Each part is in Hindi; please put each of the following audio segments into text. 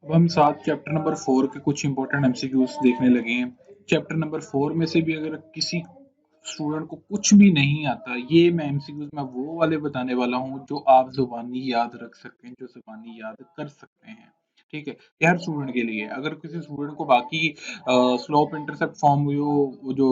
अब हम साथ चैप्टर नंबर 4 के कुछ इंपॉर्टेंट एमसीक्यूज देखने लगे हैं। चैप्टर नंबर 4 में से भी अगर किसी स्टूडेंट को कुछ भी नहीं आता, ये मैं एमसीक्यूज में वो वाले बताने वाला हूँ जो आप जुबानी याद रख सकते हैं, जो जुबानी याद कर सकते हैं। ठीक है, ये हर स्टूडेंट के लिए है। अगर किसी स्टूडेंट को बाकी स्लोप इंटरसेप्ट फॉर्म वो जो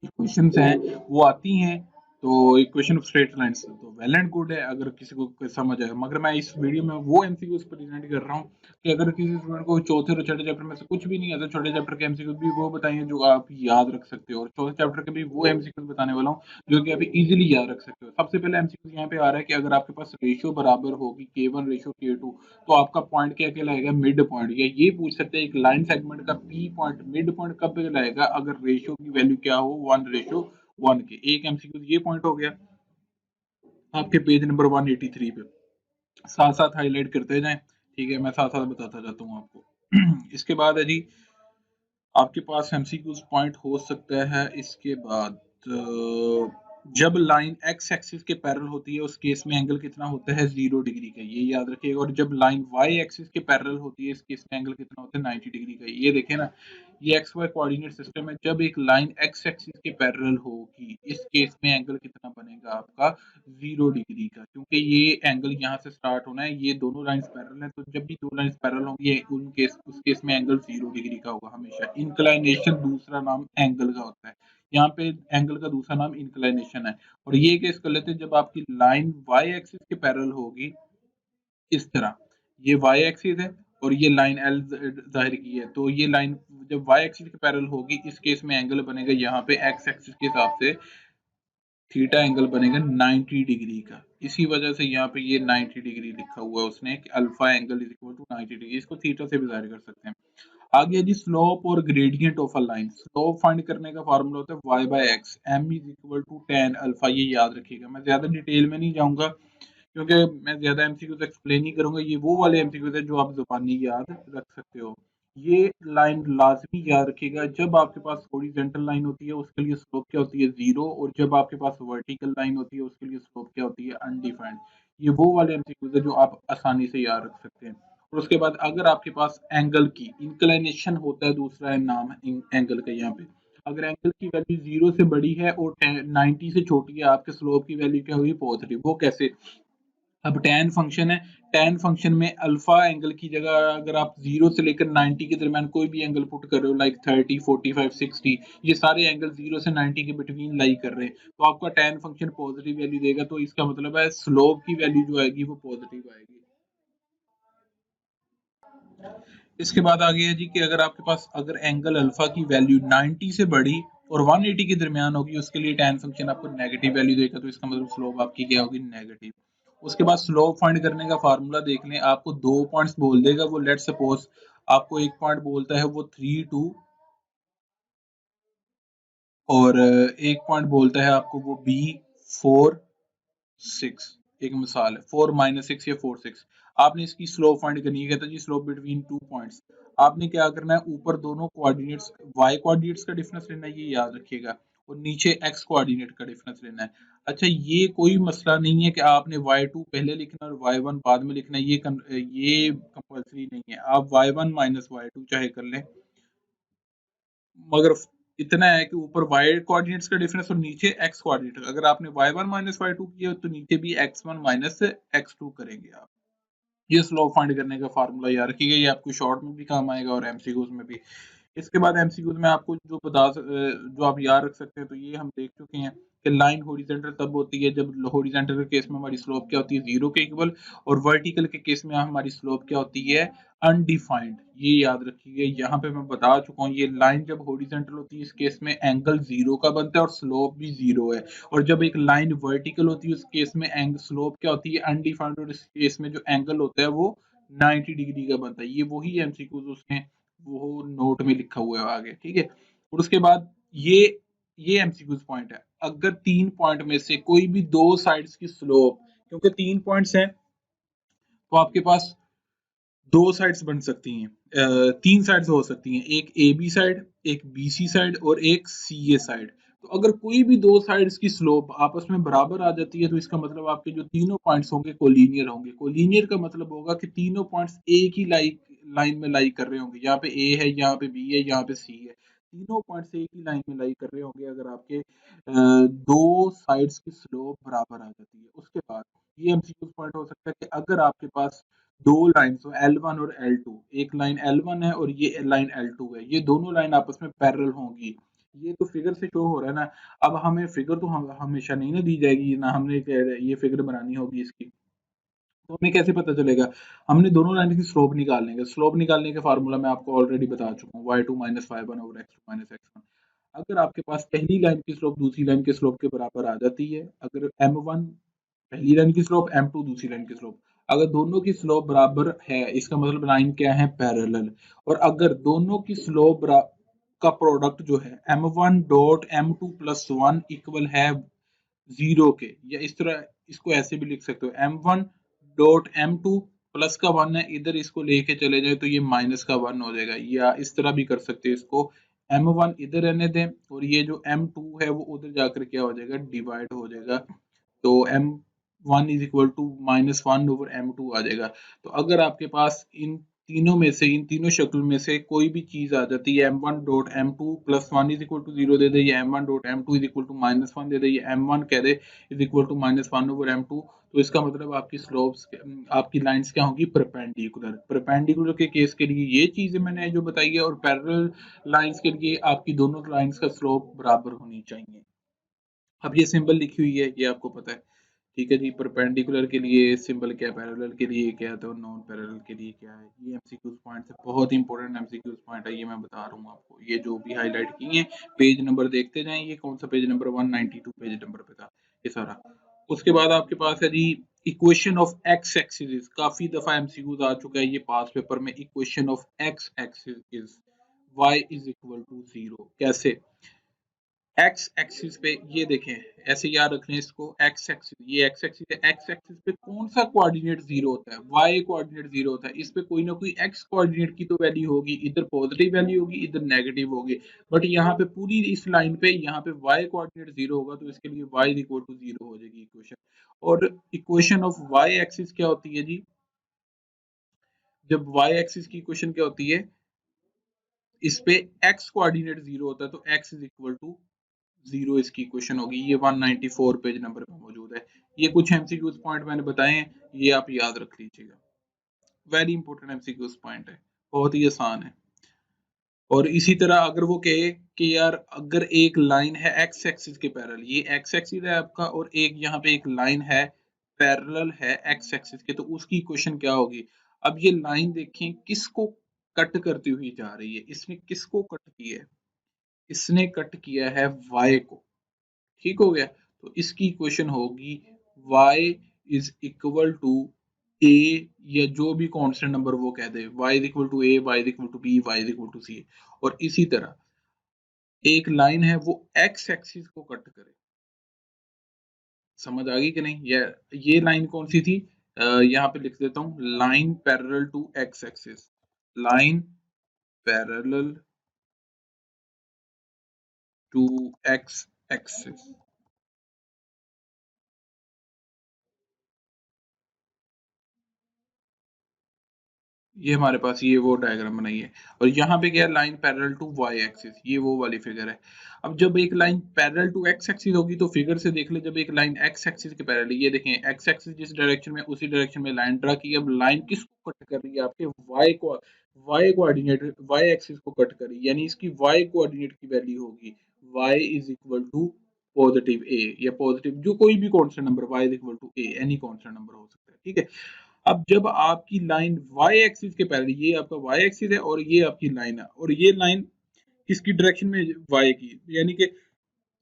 इक्वेशंस हैं वो आती हैं, तो इक्वेशन ऑफ स्ट्रेट लाइंस तो वेल एंड गुड है अगर किसी को समझ आए। मगर मैं इस वीडियो में वो एमसीक्यूज प्रेजेंट कर रहा हूँ कि अगर किसी स्टूडेंट को चौथे और छठे चैप्टर में से कुछ भी नहीं आता, छोटे चैप्टर के एमसीक्यूज भी वो बताएंगे जो आप याद रख सकते हो, और चौथे चैप्टर के भी वो एमसीक्यूज बताने वाला हूँ जो कि आप इजीली याद रख सकते हो। सबसे पहले एमसीक्यूज यहाँ पे आ रहा है कि अगर आपके पास रेशियो बराबर होगी K1 रेशियो K2, तो आपका पॉइंट क्या कहलाएगा? Mid point. या ये पूछ सकते हैं एक लाइन सेगमेंट का पी पॉइंट मिड पॉइंट कब कहलाएगा? अगर रेशियो की वैल्यू क्या हो 1:1 के। एक एमसीक्यू ये पॉइंट हो गया आपके पेज नंबर 183 पे। साथ साथ हाईलाइट करते जाएं, ठीक है, मैं साथ साथ बताता जाता हूँ आपको। इसके बाद है जी आपके पास एमसीक्यूज पॉइंट हो सकता है। इसके बाद जब लाइन एक्स एक्सिस के पैरेलल होती है उस केस में एंगल कितना होता है? 0 डिग्री का, ये याद रखिएगा। और जब लाइन वाई एक्सिस के पैरेलल होती है इस केस में एंगल कितना होता है? 90 डिग्री का। ये देखें ना, ये एक्स वाई कोऑर्डिनेट सिस्टम है। जब एक लाइन एक्स एक्सिस के पैरेलल होगी इस केस में एंगल कितना बनेगा आपका? 0 डिग्री का, क्योंकि ये एंगल यहाँ से स्टार्ट होना है, ये दोनों लाइंस पैरेलल हैं, तो जब भी दो लाइंस पैरेलल होंगी उस केस में एंगल 0 डिग्री का होगा हमेशा। इंक्लाइनेशन दूसरा नाम एंगल का होता है, यहाँ पे एंगल का दूसरा नाम इंक्लाइनेशन है। और ये केस कर लेते हैं जब आपकी लाइन वाई एक्सिस के पैरेलल होगी इस तरह, ये वाई एक्सिस है और ये लाइन एल जाहिर की है, तो ये लाइन जब वाई एक्सिस के पैरेलल होगी इस केस में एंगल बनेगा यहाँ पे एक्स एक्सिस के हिसाब से थीटा एंगल बनेगा 90 डिग्री का। इसी वजह से यहाँ पे ये 90 डिग्री लिखा हुआ है उसने कि alpha angle is equal to 90 degree. इसको थीटा से भी जाहिर कर सकते हैं। आगे जी स्लोप और gradient of a line. Slope find करने का फार्मूला होता है y by x, m is equal to tan alpha. ये याद रखिएगा, मैं ज्यादा डिटेल में नहीं जाऊंगा क्योंकि मैं ज्यादा एमसीक्यूज एक्सप्लेन नहीं करूंगा। ये वो वाले एमसीक्यूज है जो आप जुबानी याद रख सकते हो। ये लाइन लाजमी याद रखिएगा, जब आपके पास हॉरिजॉन्टल लाइन होती है उसके लिए स्लोप क्या होती है? 0, और जब आपके पास वर्टिकल लाइन होती है उसके लिए स्लोप क्या होती है? अनडिफाइंड। ये वो वाले एमसीक्यूज है जो आप आसानी से याद रख सकते हैं। और उसके बाद अगर आपके पास एंगल की इंक्लिनेशन होता है, दूसरा है नाम एंगल का यहाँ पे, अगर एंगल की वैल्यू 0 से बड़ी है और 90 से छोटी है, आपके स्लोप की वैल्यू क्या होगी? पॉजिटिव। वो कैसे? अब tan फंक्शन है, tan फंक्शन में अल्फा एंगल की जगह अगर आप 0 से लेकर 90 के दरमियान कोई भी एंगल पुट कर रहे हो, लाइक 30, 45, 60, ये सारे एंगल 0 से 90 के बिटवीन लाई कर रहे हैं, तो आपका tan फंक्शन पॉजिटिव वैल्यू देगा। तो इसका मतलब है स्लोप की वैल्यू जो आएगी वो पॉजिटिव आएगी। इसके बाद आगे है जी कि अगर आपके पास अगर एंगल अल्फा की वैल्यू 90 से बड़ी और 180 के दरमियान होगी उसके लिए tan फंक्शन आपको नेगेटिव वैल्यू देगा, तो इसका मतलब स्लोप आपकी क्या होगी? नेगेटिव। उसके बाद स्लोप फाइंड करने का फार्मूला देख लें। आपको दो पॉइंट्स बोल देगा वो, लेट सपोज आपको एक पॉइंट बोलता है वो 3, 2, और एक पॉइंट बोलता है आपको वो बी 4, 6। एक मिसाल है 4-6 या 4-6। आपने इसकी स्लोप फाइंड करनी है। कहता है जी स्लोप बिटवीन टू पॉइंट्स। आपने क्या करना है? ऊपर दोनों कोऑर्डिनेट्स y कोऑर्डिनेट्स का डिफरेंस लेना है, ये याद रखिएगा, और नीचे x कोऑर्डिनेट का डिफरेंस लेना है। अच्छा, ये कोई मसला नहीं है कि आपने y2 पहले लिखना और y1 बाद में लिखना है, ये कंपल्सरी नहीं है। आप y1 माइनस y2 चाहे कर लें, मगर इतना है कि ऊपर y कोऑर्डिनेट्स का डिफरेंस और नीचे x कोऑर्डिनेट। अगर आपने y1 माइनस y2 किया तो नीचे भी x1 माइनस x2 करेंगे आप। ये स्लोप फाइंड करने का फार्मूला याद रखिएगा, ये आपको शॉर्ट में भी काम आएगा और एमसीक्यूज में भी। इसके बाद एमसीक्यूज में आपको जो आप याद रख सकते हैं, तो ये हम देख चुके हैं कि लाइन हॉरिजॉन्टल तब होती है जब हॉरिजॉन्टल के केस में हमारी स्लोप क्या होती है? 0 के इक्वल, और वर्टिकल के केस में हमारी स्लोप क्या होती है? अनडिफाइंड। ये याद रखिए, यहाँ पे मैं बता चुका हूँ, ये लाइन जब हॉरिजॉन्टल होती है इस केस में एंगल 0 का बनता है और स्लोप भी 0 है। और जब एक लाइन वर्टिकल होती है उस केस में स्लोप क्या होती है? अनडिफाइंड, और इस केस में जो एंगल होता है वो 90 डिग्री का बनता है। ये वही एमसीक्यूज उसने वो नोट में लिखा हुआ है आगे, ठीक है। और उसके बाद ये एमसीक्यूज पॉइंट है। अगर 3 पॉइंट में से कोई भी 2 साइड्स की स्लोप, क्योंकि 3 पॉइंट्स हैं तो आपके पास 2 साइड्स बन सकती हैं, 3 साइड्स हो सकती हैं, एक ए बी साइड, एक बी सी साइड और एक सी ए साइड। तो अगर कोई भी दो साइड्स की स्लोप आपस में बराबर आ जाती है तो इसका मतलब आपके जो तीनों पॉइंट्स होंगे कोलिनियर होंगे। कोलिनियर का मतलब होगा कि तीनों पॉइंट्स एक ही लाइन में लाई कर रहे होंगे। यहाँ पे ए है, यहाँ पे बी है, यहाँ पे सी है। तीनों पॉइंट्स एक ही लाइन में लाई कर रहे होंगे अगर आपके दो साइड्स की स्लोप बराबर आ जाती है। उसके बाद ये एमसीक्यू पॉइंट हो सकता है कि अगर आपके पास दो लाइन्स हो L1 और L2, एक लाइन L1 है और ये लाइन L2 है, ये दोनों लाइन आपस में पैरेलल होंगी। ये तो फिगर से शो हो रहा है ना। अब हमें फिगर तो हमेशा नहीं ना दी जाएगी, ना हमने ये फिगर बनानी होगी इसकी। तो हमें कैसे पता चलेगा? हमने दोनों लाइन की स्लोप निकालने का, स्लोप निकालने का फार्मूला मैं आपको ऑलरेडी बता चुका हूँ, y2 minus y1 over x2 minus x1। अगर आपके पास पहली लाइन की स्लोप दूसरी लाइन के स्लोप के बराबर आ जाती है, अगर m1 पहली लाइन की स्लोप, m2 दूसरी लाइन की स्लोप, अगर दोनों की स्लोप बराबर है इसका मतलब लाइन क्या है? पैरेलल। और अगर दोनों की स्लोप का प्रोडक्ट जो है m1 dot m2 plus 1 equal है 0 के, या इस तरह इसको ऐसे भी लिख सकते हो, m1 डॉट m2 प्लस का 1 है, इधर इसको लेके चले जाए तो ये माइनस का 1 हो जाएगा, या इस तरह भी कर सकते हो इसको, m1 इधर रहने दें और ये जो m2 है वो उधर जाकर क्या हो जाएगा? डिवाइड हो जाएगा। तो m1 is equal to -1 over m2 आ जाएगा। तो अगर आपके पास इन तीनों में से, इन तीनों शक्ल में से कोई भी चीज आ जाती है, m1 dot m2 plus 1 is equal to 0 दे दे, या m1 dot m2 is equal to -1 दे दे, या m1 कह दे is equal to -1 over m2, तो इसका मतलब आपकी स्लोप्स, आपकी लाइंस क्या होंगी? परपेंडिकुलर। परपेंडिकुलर के केस के लिए ये चीजें मैंने जो बताई है, और पैरेलल लाइंस के लिए आपकी दोनों लाइंस का स्लोप बराबर होनी चाहिए। अब ये सिंबल लिखी हुई है, ये आपको पता है, ठीक है जी। परपेंडिकुलर के लिए सिंबल क्या है, पैरेलल के लिए क्या है, तो नॉन पैरेलल के लिए क्या है। ये एमसीक्यूज पॉइंट्स है, बहुत इंपॉर्टेंट एमसीक्यूज पॉइंट है, ये मैं बता रहा हूँ आपको। ये जो भी हाईलाइट किए हैं, पेज नंबर देखते जाएं, ये कौन सा पेज नंबर 192 पेज नंबर पे था ये सारा। उसके बाद आपके पास है जी इक्वेशन ऑफ एक्स एक्सिस। काफी दफा एमसीक्यूज आ चुका है ये पास पेपर में। Equation of x axis is y is equal to 0। कैसे? एक्स एक्सिस पे ये देखें, ऐसे याद रखना इसको, एक्स एक्सिस, ये एक्स एक्सिस है, एक्स एक्सिस पे कौन सा कोऑर्डिनेट जीरो होता है? वाई कोऑर्डिनेट जीरो होता है। इस पे कोई ना कोई एक्स कोऑर्डिनेट की तो वैल्यू होगी, इधर पॉजिटिव वैल्यू होगी, इधर नेगेटिव होगी। बट यहाँ पे पूरी इस लाइन पे यहाँ पे वाई कोऑर्डिनेट जीरो होगा, तो इसके लिए वाई इक्वल टू जीरो हो जाएगी इक्वेशन। और इक्वेशन ऑफ वाई एक्सिस क्या होती है जी? जब वाई एक्सिस की इक्वेशन क्या होती है, इस पे एक्स कोऑर्डिनेट जीरो होता है, तो एक्स इज इक्वल टू 0 इसकी इक्वेशन होगी। ये 194 पेज नंबर पे मौजूद है। ये कुछ एमसीक्यूज पॉइंट मैंने बताए हैं, ये आप याद रख लीजिएगा। वेरी इंपॉर्टेंट एमसीक्यूज पॉइंट है, बहुत ही आसान है। और इसी तरह अगर वो कहे कि यार अगर एक लाइन है एक्स एक्सिस के पैरेलल, ये एक्स एक्सिस है आपका, और एक यहाँ पे एक लाइन है पैरेलल है एक्स एक्सिस के, तो उसकी इक्वेशन क्या होगी? अब ये लाइन देखें किसको कट करती हुई जा रही है, इसने किसको कट किया है? इसने कट किया है वाई को। ठीक हो गया? तो इसकी इक्वेशन होगी y is equal to A, या जो भी कांस्टेंट नंबर वो कह दे, y is equal to A, y is equal to B, y is equal to C. और इसी तरह एक लाइन है वो x एक्सिस को कट करे। समझ आ गई कि नहीं? ये लाइन कौन सी थी? यहाँ पे लिख देता हूँ, line parallel to x axis. Line parallel to x axis. ये हमारे पास ये वो डायग्राम बनाई है। और यहाँ पे क्या है? Line parallel to y axis, ये वो वाली फिगर है। अब जब एक line parallel to x axis होगी तो फिगर से देख ले, जब एक लाइन एक्स एक्सिस के पैरेलल, ये देखें एक्स एक्सिस जिस डायरेक्शन में उसी डायरेक्शन में लाइन ड्रा की। अब लाइन किसको कट कर रही है? आपके वाई कोऑर्डिनेट, वाई एक्सिस को कट कर रही है, यानी इसकी वाई कोऑर्डिनेट की वैल्यू होगी Y is equal to positive A, या पॉजिटिव जो कोई भी constant number, Y is equal to A, any constant number हो सकता है। ठीक है? अब जब आपकी लाइन y एक्सिस के पैरेलल, ये आपका y एक्सिस है और ये आपकी लाइन है, और ये लाइन किसकी डायरेक्शन में? y की, यानी कि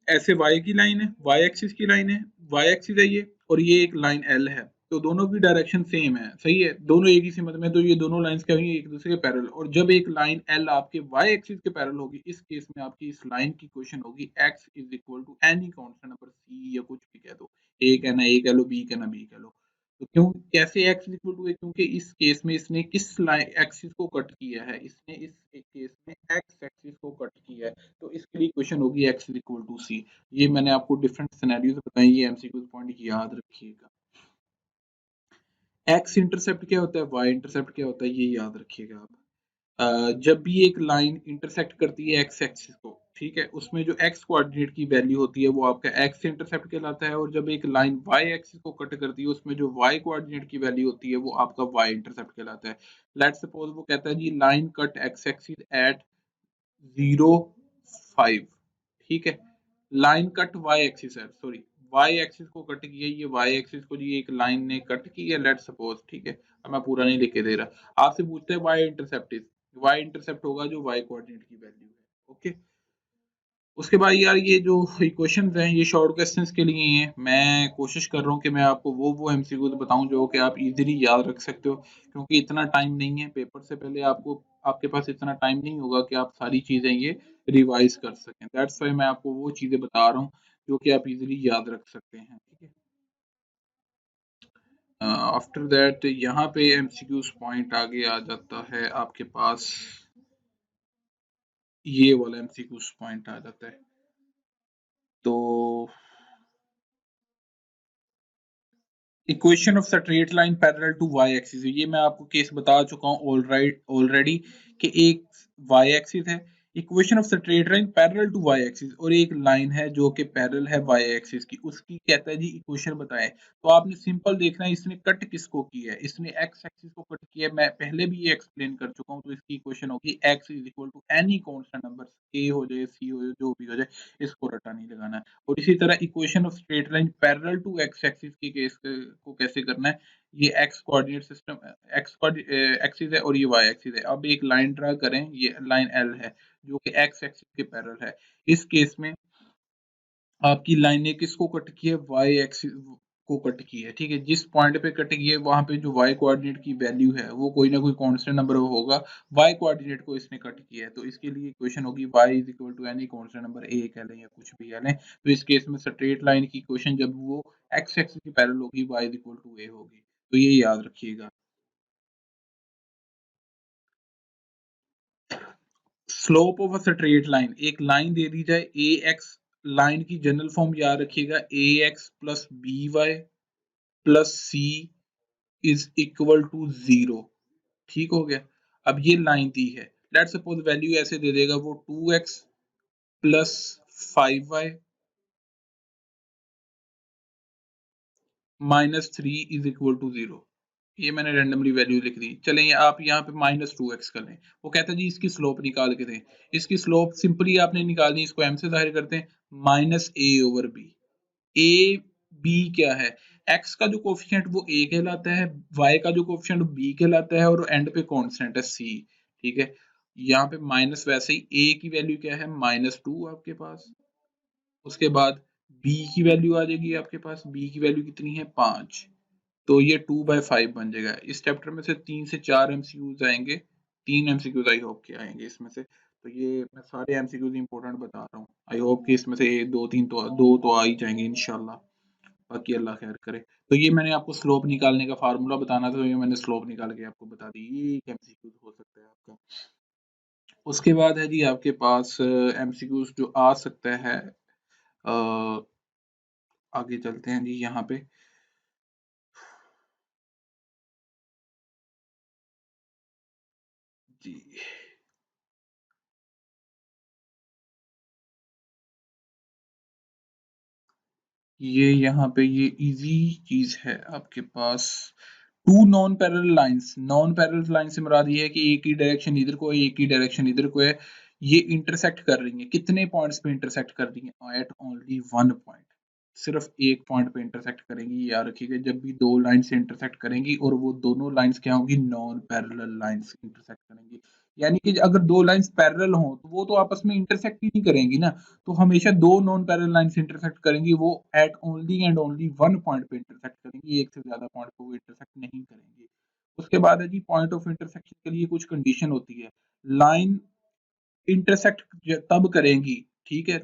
ऐसे y की लाइन है, y एक्सिस की लाइन है, y एक्सिस है ये, और ये एक लाइन l है। तो दोनों की डायरेक्शन सेम है, सही है, दोनों एक ही सिमत में, तो ये दोनों लाइंस क्या होंगी? एक दूसरे के पैरेलल। और जब एक लाइन l आपके y एक्सिस के पैरेलल होगी, इस केस में आपकी इस लाइन की इक्वेशन होगी x is equal to any constant number c, या कुछ भी कह दो, a कहना a कह लो, b कहना b कह लो। तो क्यों कैसे x इक्वल टू है, क्योंकि इस केस में इसने किस लाइन एक्सिस को कट किया है, इसने इस केस में x एक्सिस को कट किया है, तो इसके लिए इक्वेशन होगी x इक्वल टू c। ये मैंने आपको डिफरेंट सिनेरियोज बताए, ये एमसीक्यू पॉइंट याद रखिएगा। x इंटरसेप्ट क्या होता है, y इंटरसेप्ट क्या होता है, ये याद रखिएगा आप। जब भी एक लाइन इंटरसेक्ट करती है एक्स एक्सिस को, ठीक है, उसमें जो एक्स कोऑर्डिनेट की वैल्यू होती है वो आपका एक्स इंटरसेप्ट कहलाता है, और जब एक लाइन वाई एक्सिस को कट करती है उसमें जो वाई कोऑर्डिनेट की वैल्यू होती है वो आपका वाई इंटरसेप्ट कहलाता है। लेट्स सपोज वो कहता है जी line cut X axis at 0 5, ठीक है, लाइन कट वाई एक्सिस है, सॉरी वाई एक्सिस को कट किया, ये वाई एक्सिस को जी एक लाइन ने कट की है, लेट्स सपोज, ठीक है, अब मैं पूरा नहीं लिख के दे रहा, आपसे पूछते हैं y intercept is, y intercept होगा जो वाई कोऑर्डिनेट की वैल्यू है, ओके। उसके बाद यार ये जो क्वेश्चंस हैं ये शॉर्ट क्वेश्चंस के लिए हैं, मैं कोशिश कर रहा हूँ कि मैं आपको वो एमसीक्यूज बताऊं जो कि आप इजीली याद रख सकते हो, क्योंकि इतना टाइम नहीं है पेपर से पहले, आपको आपके पास इतना टाइम नहीं होगा कि आप सारी चीजें ये रिवाइज कर सकें, दैट्स वाई मैं आपको वो चीजें बता रहा हूँ जो कि आप इजीली याद रख सकते हैं, ठीक है। आफ्टर दैट यहाँ पे एमसीक्यूज पॉइंट आगे आ जाता है आपके पास, ये वाला एमसीक्यूज पॉइंट आ जाता है। तो equation of straight line parallel to y axis, ये मैं आपको केस बता चुका हूँ ऑलरेडी कि एक वाई एक्सिस है, equation of straight line parallel to y axis, और एक लाइन है जो कि पैरेलल है वाई एक्सिस की, उसकी कहता है जी इक्वेशन बताएं। तो आपने सिंपल देखना है इसने कट किसको किया है, इसने एक्स एक्सिस को कट किया है, मैं पहले भी ये एक्सप्लेन कर चुका हूँ, तो इसकी इक्वेशन होगी X is equal to any constant number, A हो जाए सी हो जाए जो भी हो जाए, इसको रटा नहीं लगाना है। और इसी तरह equation of straight line parallel to x axis की केस को कैसे करना है, ये x coordinate system x axis है और ये वाई एक्सिस है, अब एक लाइन ड्रा करें, ये लाइन एल है जो कि एक्स एक्सिस के पैरेलल है। इस केस में आपकी लाइन ने किसको कट की है, वाई एक्सिस को कट की है, ठीक है, जिस पॉइंट पे कट की है वहां पे जो वाई कोऑर्डिनेट की वैल्यू है वो कोई ना कोई कांस्टेंट नंबर होगा, वाई कोऑर्डिनेट को इसने कट किया है, तो इसके लिए इक्वेशन होगी y is equal to any constant number a कह लें या कुछ भी कह लें, तो इस केस में स्ट्रेट लाइन की इक्वेशन जब वो x एक्सिस के पैरेलल होगी y is equal to a होगी, तो ये याद रखिएगा। Slope of a straight line, एक लाइन दे दी जाए ए एक्स, लाइन की जनरल फॉर्म याद रखिएगा A X plus B Y plus C is equal to 0, ठीक हो गया। अब ये लाइन दी है, लेट सपोज वैल्यू ऐसे दे देगा वो 2x plus 5y minus 3 is equal to 0, ये मैंने रैंडमली वैल्यू लिख दी, चलें आप यहाँ पे माइनस 2x कर लें, वो कहता है जी इसकी स्लोप निकाल के दें, इसकी स्लोप सिंपली आपने निकालनी, इसको m से जाहिर करते हैं, minus a over b, a b क्या है, x का जो कोफिशिएंट वो a कहलाता है, y का जो कोफिशिएंट b कहलाता है, और एंड पे कांस्टेंट है c, ठीक है। यहाँ पे माइनस, वैसे ही a की वैल्यू क्या है -2 आपके पास, उसके बाद b की वैल्यू आ जाएगी आपके पास, b की वैल्यू कितनी है 5, तो ये 2/5 बन जाएगा। इस चैप्टर में से 3 से 4 एमसीक्यूज आएंगे, 3 एमसीक्यूज आई होप के आएंगे इसमें से, तो ये मैं सारे एमसीक्यूज इंपॉर्टेंट बता रहा हूँ, आई होप कि इसमें से दो तीन तो दो तो आ ही जाएंगे इंशाल्लाह, बाकी अल्लाह खैर करे। तो ये मैंने आपको स्लोप निकालने का फार्मूला बताना था, तो ये मैंने स्लोप निकाल के आपको बता दी, ये एक एमसीक्यू हो सकता है आपका। उसके बाद है जी आपके पास एमसीक्यूज जो आ सकता है, अ, आगे चलते हैं जी यहाँ पे। जी ये यहाँ पे ये इजी चीज है आपके पास, two non parallel lines, non parallel line से मुराद ये है कि एक ही डायरेक्शन इधर को है एक ही डायरेक्शन इधर को है, ये इंटरसेक्ट कर रही है, कितने पॉइंट्स पे इंटरसेक्ट कर रही है, एट ओनली वन पॉइंट, सिर्फ एक पॉइंट पे इंटरसेक्ट करेंगी, याद रखिएगा जब भी दो लाइन से इंटरसेक्ट करेंगी और वो दोनों लाइंस क्या होंगी, नॉन पैरेलल लाइंस इंटरसेक्ट करेंगी, यानी कि अगर दो लाइंस पैरेलल हों तो वो तो आपस में इंटरसेक्ट ही नहीं करेंगी ना, तो हमेशा दो नॉन पैरेलल लाइंस इंटरसेक्ट करेंगी, वो at only and only one point पे इंटरसेक्ट करेंगी, एक से ज्यादा पॉइंट पे वो इंटरसेक्ट नहीं करेंगी। उसके बाद है जी पॉइंट ऑफ इंटरसेक्शन के लिए कुछ कंडीशन होती है, लाइन इंटरसेक्ट तब करेंगी, ठीक है,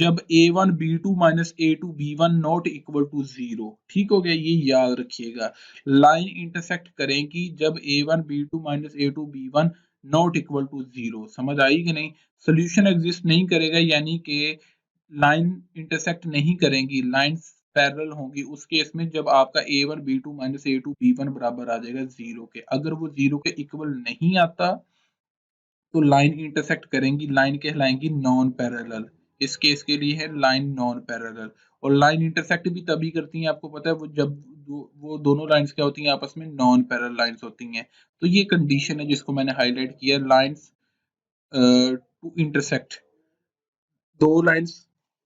जब a1 b2 minus a2 b1 not equal to 0। ठीक हो गया, ये याद रखिएगा। लाइन इंटरसेक्ट करेंगी जब a1 b2 minus a2 b1 not equal to 0। समझ आई कि नहीं? सोल्यूशन एग्जिस्ट नहीं करेगा यानी कि लाइन इंटरसेक्ट नहीं करेंगी, लाइन पैरेलल होंगी उस केस में जब आपका a1 b2 minus a2 b1 बराबर आ जाएगा 0 के। अगर वो 0 के इक्वल नहीं आता तो लाइन इंटरसेक्ट करेंगी, लाइन कहलाएंगी नॉन पैरेलल। इस केस के लिए है लाइन नॉन पैरेलल। और लाइन इंटरसेक्ट भी तभी करती हैं, आपको पता है, वो जब वो दोनों लाइंस क्या होती हैं, आपस में नॉन पैरेलल लाइंस होती हैं। तो ये कंडीशन है जिसको मैंने हाईलाइट किया, लाइंस टू इंटरसेक्ट। दो लाइंस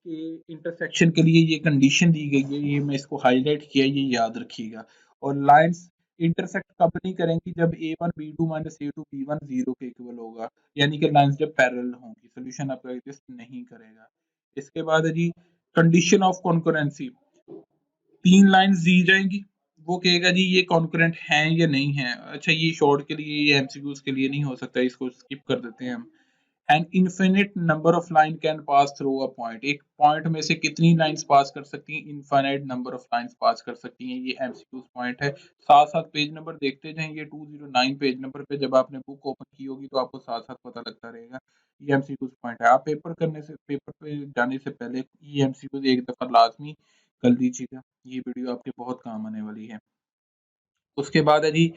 के इंटरसेक्शन के लिए ये कंडीशन दी गई है, ये मैं इसको हाईलाइट किया, ये याद रखिएगा। और लाइंस इंटरसेक्ट कब नहीं करेंगी, जब a1 b2 minus a2 b1 0 के इक्वल होगा, यानी कि लाइंस जब पैरेलल होंगी, सोल्यूशन आपका एग्जिस्ट नहीं करेगा। इसके बाद है जी कंडीशन ऑफ कॉन्करेंसी। तीन लाइंस दी जाएंगी, वो कहेगा जी ये कॉन्करेंट हैं या नहीं है। अच्छा, ये शॉर्ट के लिए, ये एमसीक्यूज के लिए नहीं हो सकता, इसको स्किप कर देते हैं हम। An infinite number of line can pass through a point. एक पॉइंट में से कितनी लाइंस पास कर सकती हैं? Infinite number of lines pass कर सकती हैं। ये एमसीक्यू पॉइंट है। साथ साथ पेज नंबर देखते जाएंगे, 209 पेज नंबर पे जब आपने बुक ओपन की होगी तो आपको साथ साथ पता लगता रहेगा। ये एमसीक्यू पॉइंट है। आप पेपर पे जाने से पहले ये एमसीक्यू एक दफा लाजमी कर लीजिएगा, ये वीडियो आपके बहुत काम आने वाली है। उसके बाद है जी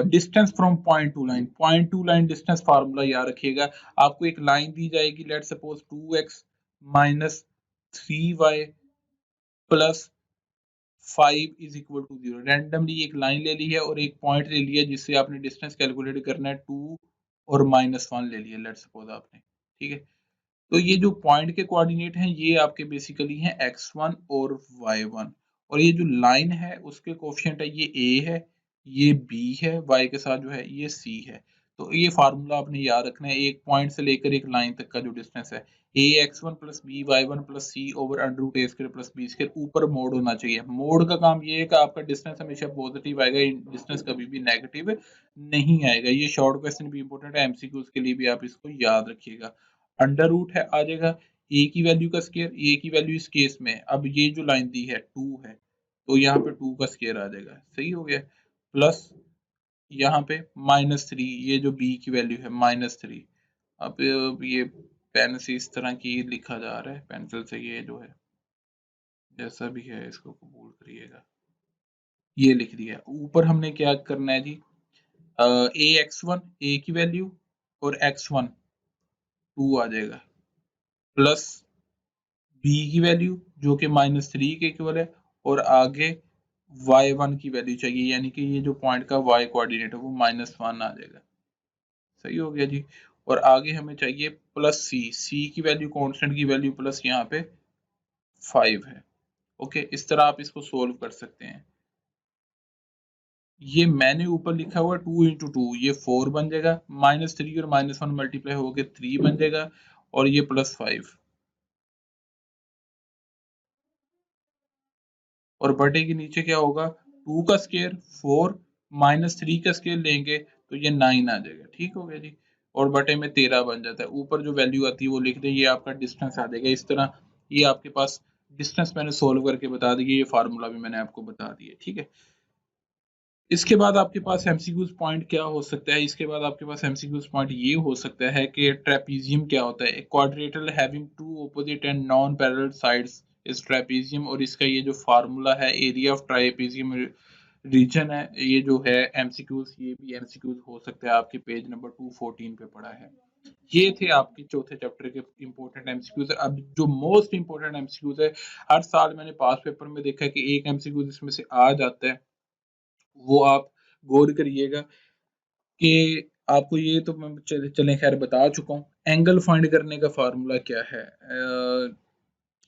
distance from point to line. Point to line distance formula याद रखिएगा। आपको एक लाइन दी जाएगी, let suppose 2x minus 3y plus 5 is equal to 0। Randomly एक लाइन ले ली है और एक पॉइंट ले लिया जिससे आपने डिस्टेंस कैलकुलेट करना है, 2 और -1 ले लिया लेट सपोज आपने। ठीक है, तो ये जो पॉइंट के कोऑर्डिनेट हैं ये आपके बेसिकली हैं x1 और y1। और ये जो लाइन है उसके कोफिशिएंट है, ये a है, ये b है, y के साथ जो है ये c है। तो ये फार्मूला आपने याद रखना है, एक पॉइंट से लेकर एक लाइन तक का जो डिस्टेंस है, a x1 plus b y1 plus c over under root a square plus b square, ऊपर मोड होना चाहिए। मोड का काम ये है कि आपका डिस्टेंस हमेशा पॉजिटिव आएगा, डिस्टेंस कभी भी नेगेटिव नहीं आएगा। ये शॉर्ट क्वेश्चन भी इंपॉर्टेंट है, एमसीक्यूज के लिए भी आप इसको याद रखिएगा। अंडर रूट है आ जाएगा ए की वैल्यू का स्केयर, ए की वैल्यू इस केस में, अब ये जो लाइन दी है 2 है तो यहाँ पे 2 का स्केयर आ जाएगा, सही हो गया। प्लस यहाँ पे -3, ये जो बी की वैल्यू है -3। अब ये पेन से इस तरह की लिखा जा रहा है, पेंसिल से ये जो है जैसा भी है इसको कबूल करिएगा, ये लिख दिया। ऊपर हमने क्या करना है जी, ए x1 ए की वैल्यू और x1 2 आ जाएगा, प्लस b की वैल्यू जो कि -3 के इक्वल है, और आगे y1 की वैल्यू चाहिए, यानी कि ये जो पॉइंट का y कोऑर्डिनेट है वो -1 आ जाएगा, सही हो गया जी। और आगे हमें चाहिए प्लस c की वैल्यू, कांस्टेंट की वैल्यू प्लस यहाँ पे 5 है। ओके, इस तरह आप इसको सोल्व कर सकते हैं। ये मैंने ऊपर लिखा हुआ 2 इंटू 2, ये 4 बन जाएगा, -3 और -1 मल्टीप्लाई होकर 3 बन जाएगा, और ये +5, और बटे के नीचे क्या होगा, 2 का स्केयर 4, -3 का स्केयर लेंगे तो ये 9 आ जाएगा। ठीक हो गया जी, और बटे में 13 बन जाता है। ऊपर जो वैल्यू आती है वो लिख दे, ये आपका डिस्टेंस आ जाएगा। इस तरह ये आपके पास डिस्टेंस मैंने सोल्व करके बता दिया, ये फार्मूला भी मैंने आपको बता दिया। ठीक है, इसके बाद आपके पास एमसीक्यूज पॉइंट क्या हो सकता है, इसके बाद आपके पास एमसीक्यूज पॉइंट ये हो सकता है कि ट्रेपीजियम क्या होता है। Quadrilateral having two opposite and non parallel sides is trapezium, और इसका ये जो फार्मूला है, एरिया ऑफ ट्राइपेजियम रीजन है, ये जो है एमसीक्यूज, ये भी एमसीक्यूज हो सकता है, आपके पेज नंबर 214 पे पड़ा है। ये थे आपके चौथे चैप्टर के इंपॉर्टेंट एमसीक्यूज। अब जो मोस्ट इंपॉर्टेंट एमसीक्यूज है, हर साल मैंने पास पेपर में देखा है कि एक एमसीक्यूज इसमें से आ जाता है, वो आप गौर करिएगा कि आपको ये तो मैं चले खैर बता चुका हूँ। एंगल फाइंड करने का फार्मूला क्या है,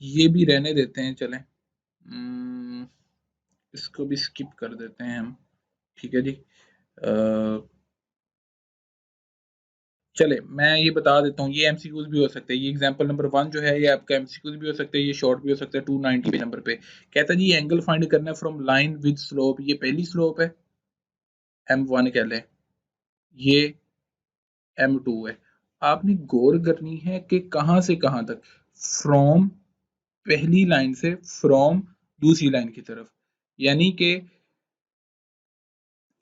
ये भी रहने देते हैं, चलें इसको भी स्किप कर देते हैं हम। ठीक है जी, चले मैं ये बता देता हूँ, ये एमसीक्यूज भी हो सकते हैं। ये एग्जांपल नंबर 1 जो है ये आपका एमसीक्यूज भी हो सकता है, ये शॉर्ट भी हो सकता है। 290 पे नंबर पे कहता है जी एंगल फाइंड करना है फ्रॉम लाइन विद स्लोप, ये पहली स्लोप है m1 कह लें, ये m2 है। आपने गौर करनी है कि कहां से कहां तक। फ्रॉम पहली लाइन से फ्रॉम दूसरी लाइन की तरफ, यानी कि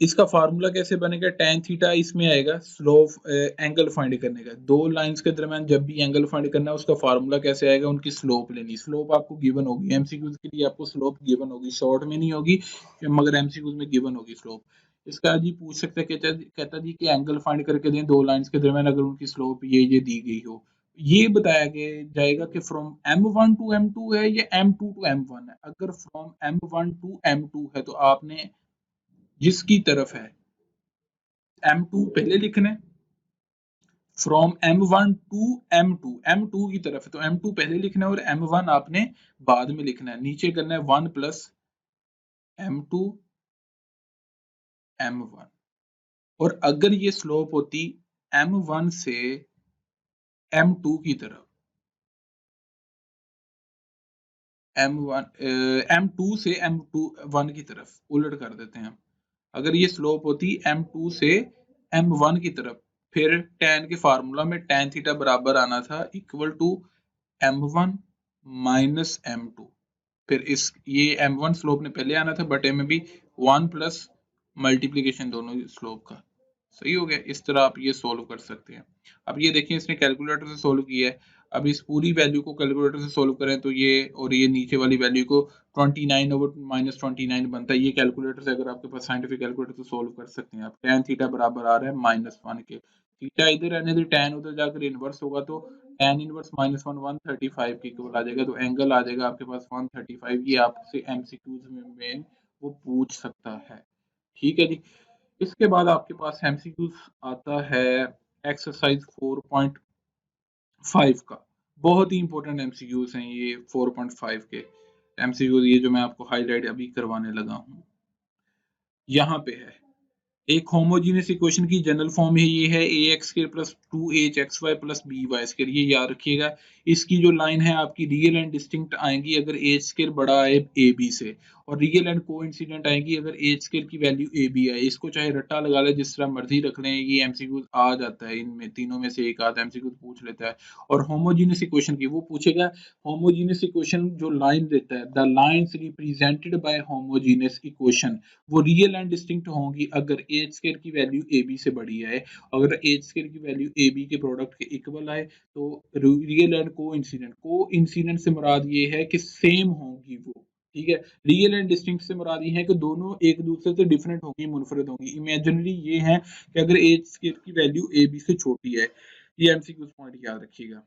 इसका फार्मूला कैसे बनेगा, tan थीटा इसमें आएगा स्लोप एंगल फाइंड करने का, दो लाइंस के दरमियान जब भी एंगल फाइंड करना है उसका फार्मूला कैसे आएगा, उनकी स्लोप लेनी, स्लोप आपको गिवन होगी, एमसीक्यूज के लिए आपको स्लोप गिवन होगी, शॉर्ट में नहीं होगी मगर एमसीक्यूज में गिवन होगी स्लोप। इसका जी पूछ सकते हैं, कहता जी कि एंगल फाइंड करके दें दो लाइंस के दरमियान अगर उनकी स्लोप ये दी गई हो, ये बताया गया जाएगा कि फ्रॉम m1 टू m2 है या m2 टू m1 है। अगर फ्रॉम m1 टू m2 है तो आपने जिसकी तरफ है m2 पहले लिखना है, फ्रॉम m1 टू m2 की तरफ है तो m2 पहले लिखना है और m1 आपने बाद में लिखना है, नीचे करना है 1 प्लस m2 m1। और अगर ये स्लोप होती m1 से m2 की तरफ, m2 से m1 की तरफ उलट कर देते हैं हम, अगर ये स्लोप होती m2 से m1 की तरफ, फिर tan के फार्मूला में tan थीटा बराबर आना था equal to m1 minus m2, फिर इस ये m1 स्लोप ने पहले आना था बटे में भी 1 प्लस मल्टीप्लीकेशन दोनों स्लोप का, सही हो गया। इस तरह आप ये सोल्व कर सकते हैं। अब ये देखिए इसने कैलकुलेटर से सोल्व किया है, अब इस पूरी वैल्यू को कैलकुलेटर से सोल्व करें तो ये और ये नीचे वाली वैल्यू को 29 ओवर माइनस 29 बनता है, ये कैलकुलेटर से अगर आपके पास साइंटिफिक कैलकुलेटर से सोल्व कर सकते हैं आप। tan थीटा बराबर आ रहा है -1 के, थीटा इधर रहने दे, tan उधर जाकर इनवर्स होगा तो tan इनवर्स -1 135 के इक्वल आ जाएगा, तो एंगल आ जाएगा आपके पास 135। ये आपसे एमसीक्यूज में वो पूछ सकता है, ठीक है जी। इसके बाद आपके पास एमसीक्यूज आता है एक्सरसाइज 4.5 का, बहुत ही इंपॉर्टेंट एमसीक्यूज हैं ये 4.5 के एमसीक्यूज, ये जो मैं आपको हाईलाइट अभी करवाने लगा हूँ। यहाँ पे है एक होमोजीनियस इक्वेशन की जनरल फॉर्म है, ये है A X square plus 2 H X Y plus B Y square, ये याद रखिएगा। इसकी जो लाइन है आपकी रियल एंड डिस्टिंक्ट आएंगी अगर एच स्क्वायर बड़ा आए ए बी से, और रियल एंड कोइंसिडेंट आएंगी अगर एच स्क्वायर की वैल्यू ए बी आए। इसको चाहे रट्टा लगा ले जिस तरह मर्जी रख लें, ये एमसीक्यू आ जाता है, इनमें तीनों में से एक आधा एमसीक्यू पूछ लेता है। और होमोजीनियस इक्वेशन की वो पूछेगा, होमोजीनियस इक्वेशन जो लाइन देता है, the lines represented by homogeneous equation, वो रियल एंड डिस्टिंक्ट होंगी अगर एच स्क्वायर की वैल्यू ए बी से बड़ी आए, अगर एच स्क्वायर की वैल्यू ए बी के प्रोडक्ट के इक्वल आए तो रियल एंड को इंसिडेंट से मुराद ये है कि सेम होंगी वो, ठीक है। रियल एंड डिस्टिंक्ट से मुराद ये है कि दोनों एक दूसरे से डिफरेंट होंगी, मुनफरद होंगी। इमेजिनरी ये है कि अगर एच स्क्वायर की वैल्यू ए बी से छोटी है, ये एमसीक्यू पॉइंट याद रखिएगा।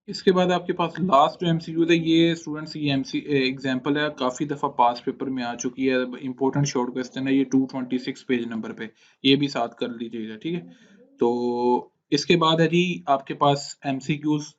इसके बाद आपके पास लास्ट जो एमसीक्यू है, ये स्टूडेंट्स ये एमसी एग्जांपल है, काफी दफा पास पेपर में आ चुकी है, इंपॉर्टेंट शॉर्ट क्वेश्चन है ये 226 पेज नंबर पे, ये भी साथ कर लीजिएगा, ठीक है। तो इसके बाद है जी आपके पास एमसीक्यूज,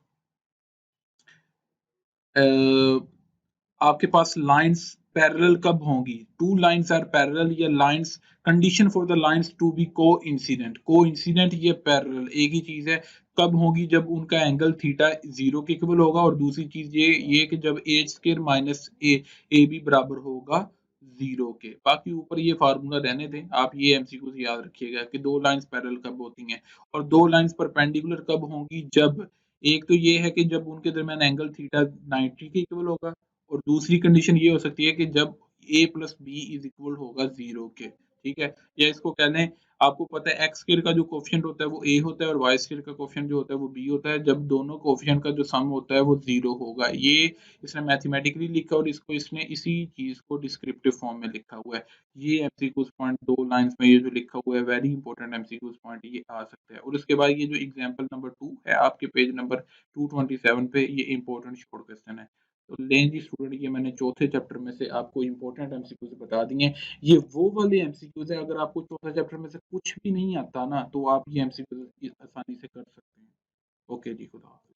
आपके पास लाइंस पैरेलल कब होंगी, टू लाइंस आर पैरेलल या lines, condition for the lines to be coincident ये पैरेलल एक ही चीज है, कब होगी जब उनका एंगल थीटा 0 के इक्वल होगा, और दूसरी चीज ये कि जब h square minus a b बराबर होगा 0 के। बाकी ऊपर ये फार्मूला रहने दें, आप ये एमसीक्यू याद रखिएगा कि दो लाइंस पैरेलल कब होती हैं और दो लाइंस परपेंडिकुलर कब होंगी, जब एक तो ये है कि जब उनके दरमियान एंगल थीटा 90 के इक्वल होगा, और दूसरी कंडीशन ये हो सकती है कि जब a plus b is equal होगा 0 के, ठीक है। या इसको कह लें, आपको पता है एक्स स्क्वायर का जो कोफिशिएंट होता है वो a होता है और वाई स्क्वायर का कोफिशिएंट जो होता है वो b होता है, जब दोनों कोफिशिएंट का जो सम होता है वो 0 होगा। ये इसने मैथमेटिकली लिखा और इसको इसने इसी चीज को डिस्क्रिप्टिव फॉर्म में लिखा हुआ है। ये एमसीक्यूज पॉइंट दो लाइंस में ये जो लिखा हुआ है वेरी इंपॉर्टेंट एमसीक्यूज पॉइंट ये आ सकता है। और उसके बाद ये जो एग्जांपल नंबर 2 है आपके पेज नंबर 227 पे, ये इंपॉर्टेंट शॉर्ट क्वेश्चन है। तो लें जी स्टूडेंट, ये मैंने चौथे चैप्टर में से आपको इंपॉर्टेंट एमसीक्यूज बता दिए हैं। ये वो वाले एमसीक्यूज है, अगर आपको चौथे चैप्टर में से कुछ भी नहीं आता ना तो आप ये एमसीक्यूज आसानी से कर सकते हैं। ओके जी, खुदा हाफिज़।